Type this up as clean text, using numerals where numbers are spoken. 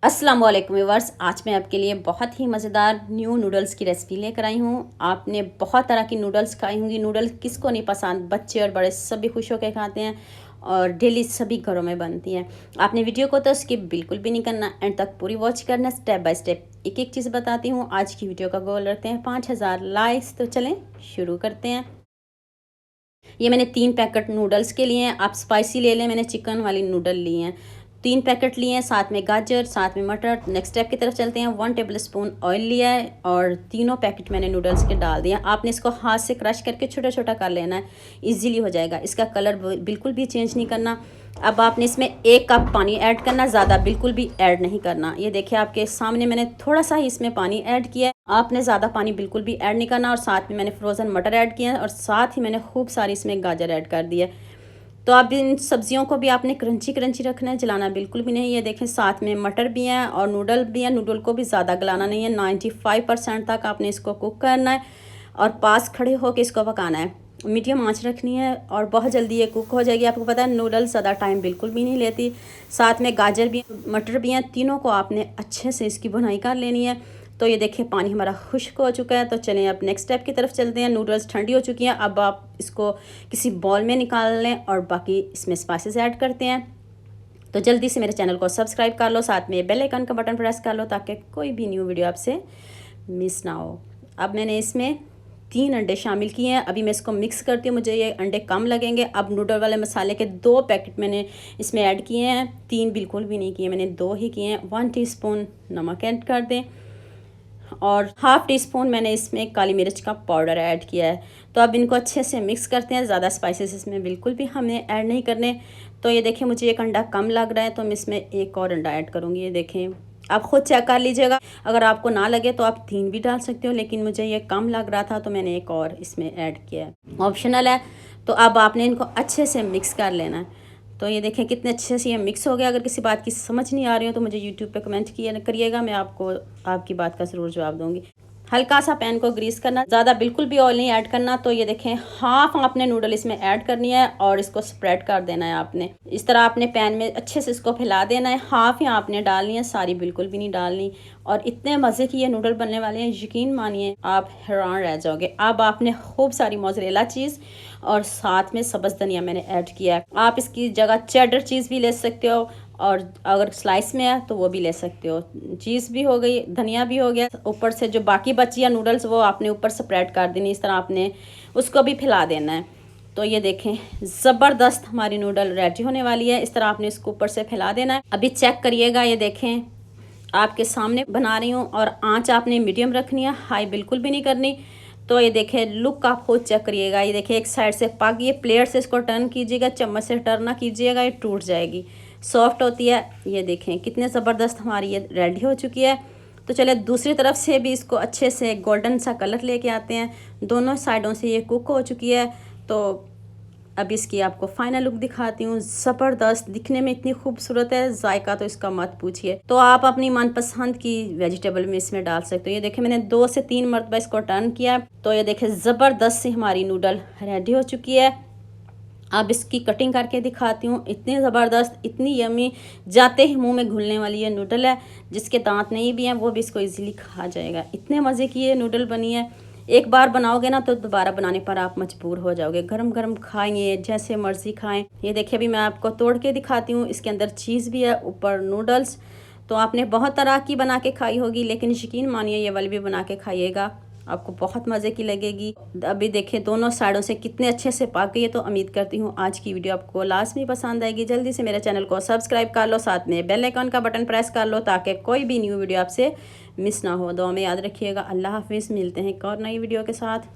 अस्सलाम वालेकुम व्यूअर्स। आज मैं आपके लिए बहुत ही मज़ेदार न्यू नूडल्स की रेसिपी लेकर आई हूँ। आपने बहुत तरह की नूडल्स खाई होंगी। नूडल्स किसको नहीं पसंद, बच्चे और बड़े सभी खुश होकर खाते हैं और डेली सभी घरों में बनती हैं। आपने वीडियो को तो स्किप बिल्कुल भी नहीं करना, एंड तक पूरी वॉच करना। स्टेप बाय स्टेप एक एक चीज़ बताती हूँ। आज की वीडियो का गोल रखते हैं 5000 लाइक्स। तो चलें शुरू करते हैं। ये मैंने 3 पैकेट नूडल्स के लिए हैं। आप स्पाइसी ले लें, मैंने चिकन वाली नूडल लिए हैं। 3 पैकेट लिए हैं, साथ में गाजर, साथ में मटर। नेक्स्ट स्टेप की तरफ चलते हैं। 1 टेबल स्पून ऑयल लिया है और तीनों पैकेट मैंने नूडल्स के डाल दिए। आपने इसको हाथ से क्रश करके छोटा छोटा कर लेना है, इजीली हो जाएगा। इसका कलर बिल्कुल भी चेंज नहीं करना। अब आपने इसमें 1 कप पानी ऐड करना, ज़्यादा बिल्कुल भी ऐड नहीं करना। ये देखिए आपके सामने मैंने थोड़ा सा ही इसमें पानी ऐड किया है। आपने ज़्यादा पानी बिल्कुल भी ऐड नहीं करना। और साथ में मैंने फ्रोज़न मटर ऐड किया है और साथ ही मैंने खूब सारी इसमें गाजर ऐड कर दी है। तो अब इन सब्जियों को भी आपने क्रंची क्रंची रखना है, जलाना बिल्कुल भी नहीं। ये देखें साथ में मटर भी हैं और नूडल भी हैं। नूडल को भी ज़्यादा गलाना नहीं है, 95% तक आपने इसको कुक करना है और पास खड़े होकर इसको पकाना है। मीडियम आंच रखनी है और बहुत जल्दी ये कुक हो जाएगी। आपको पता है नूडल्स ज़्यादा टाइम बिल्कुल भी नहीं लेती। साथ में गाजर भी, मटर भी हैं, तीनों को आपने अच्छे से इसकी भुनाई कर लेनी है। तो ये देखिए पानी हमारा खुश्क हो चुका है। तो चलें अब नेक्स्ट स्टेप की तरफ चलते हैं। नूडल्स ठंडी हो चुकी हैं। अब आप इसको किसी बॉल में निकाल लें और बाकी इसमें स्पाइसेस ऐड करते हैं। तो जल्दी से मेरे चैनल को सब्सक्राइब कर लो, साथ में बेल आइकन का बटन प्रेस कर लो ताकि कोई भी न्यू वीडियो आपसे मिस ना हो। अब मैंने इसमें 3 अंडे शामिल किए हैं। अभी मैं इसको मिक्स करती हूँ, मुझे ये अंडे कम लगेंगे। अब नूडल वाले मसाले के 2 पैकेट मैंने इसमें ऐड किए हैं, 3 बिल्कुल भी नहीं किए, मैंने 2 ही किए हैं। 1 टीस्पून नमक ऐड कर दें और हाफ़ टी स्पून मैंने इसमें काली मिर्च का पाउडर ऐड किया है। तो अब इनको अच्छे से मिक्स करते हैं। ज़्यादा स्पाइसेस इसमें बिल्कुल भी हमें ऐड नहीं करने। तो ये देखें मुझे एक अंडा कम लग रहा है तो मैं इसमें एक और अंडा ऐड करूँगी। ये देखें आप ख़ुद चेक कर लीजिएगा, अगर आपको ना लगे तो आप 3 भी डाल सकते हो, लेकिन मुझे ये कम लग रहा था तो मैंने एक और इसमें ऐड किया है, ऑप्शनल है। तो अब आपने इनको अच्छे से मिक्स कर लेना है। तो ये देखें कितने अच्छे से ये मिक्स हो गया। अगर किसी बात की समझ नहीं आ रही हो तो मुझे यूट्यूब पे कमेंट किया करिएगा, मैं आपको आपकी बात का ज़रूर जवाब दूंगी। हल्का सा पैन को ग्रीस करना, ज़्यादा बिल्कुल भी ऑयल नहीं ऐड करना। तो ये देखें हाफ आपने नूडल इसमें ऐड करनी है और इसको स्प्रेड कर देना है। आपने इस तरह आपने पैन में अच्छे से इसको फैला देना है। हाफ ही आपने डालनी है, सारी बिल्कुल भी नहीं डालनी। और इतने मज़े की ये नूडल बनने वाले हैं, यकीन मानिए आप हैरान रह जाओगे। अब आपने खूब सारी मोज़रेला चीज़ और साथ में सब्ज़ धनिया मैंने ऐड किया है। आप इसकी जगह चेडर चीज़ भी ले सकते हो और अगर स्लाइस में है तो वो भी ले सकते हो। चीज़ भी हो गई, धनिया भी हो गया। ऊपर से जो बाकी बची है नूडल्स वो आपने ऊपर स्प्रेड कर देनी, इस तरह आपने उसको भी फैला देना है। तो ये देखें ज़बरदस्त हमारी नूडल रेडी होने वाली है। इस तरह आपने इसको ऊपर से फैला देना है। अभी चेक करिएगा, ये देखें आपके सामने बना रही हूँ और आँच आपने मीडियम रखनी है, हाई बिल्कुल भी नहीं करनी। तो ये देखें लुक आप खुद चेक करिएगा। ये देखिए एक साइड से पक गई, प्लेट से इसको टर्न कीजिएगा, चम्मच से टर्न ना कीजिएगा, ये टूट जाएगी। सॉफ्ट होती है। ये देखें कितने ज़बरदस्त हमारी ये रेडी हो चुकी है। तो चले दूसरी तरफ से भी इसको अच्छे से गोल्डन सा कलर लेके आते हैं। दोनों साइडों से ये कुक हो चुकी है। तो अब इसकी आपको फाइनल लुक दिखाती हूँ। ज़बरदस्त, दिखने में इतनी खूबसूरत है, जायका तो इसका मत पूछिए। तो आप अपनी मनपसंद की वेजिटेबल में इसमें डाल सकते हो। ये देखें मैंने 2 से 3 मरतबा इसको टर्न किया। तो ये देखें ज़बरदस्त सी हमारी नूडल रेडी हो चुकी है। अब इसकी कटिंग करके दिखाती हूँ। इतनी ज़बरदस्त, इतनी यमी, जाते ही मुंह में घुलने वाली ये नूडल है। जिसके दांत नहीं भी हैं वो भी इसको इजीली खा जाएगा। इतने मज़े की ये नूडल बनी है। एक बार बनाओगे ना तो दोबारा बनाने पर आप मजबूर हो जाओगे। गरम गरम खाएंगे, जैसे मर्ज़ी खाएं। ये देखिए अभी मैं आपको तोड़ के दिखाती हूँ। इसके अंदर चीज़ भी है, ऊपर नूडल्स। तो आपने बहुत तरह की बना के खाई होगी, लेकिन यकीन मानिए ये वाली भी बना के खाइएगा, आपको बहुत मज़े की लगेगी। अभी देखिए दोनों साइडों से कितने अच्छे से पक गई है। तो उम्मीद करती हूँ आज की वीडियो आपको लाजमी पसंद आएगी। जल्दी से मेरे चैनल को सब्सक्राइब कर लो, साथ में बेल आइकन का बटन प्रेस कर लो ताकि कोई भी न्यू वीडियो आपसे मिस ना हो। दुआ में याद रखिएगा। अल्लाह हाफिज़। मिलते हैं एक और नई वीडियो के साथ।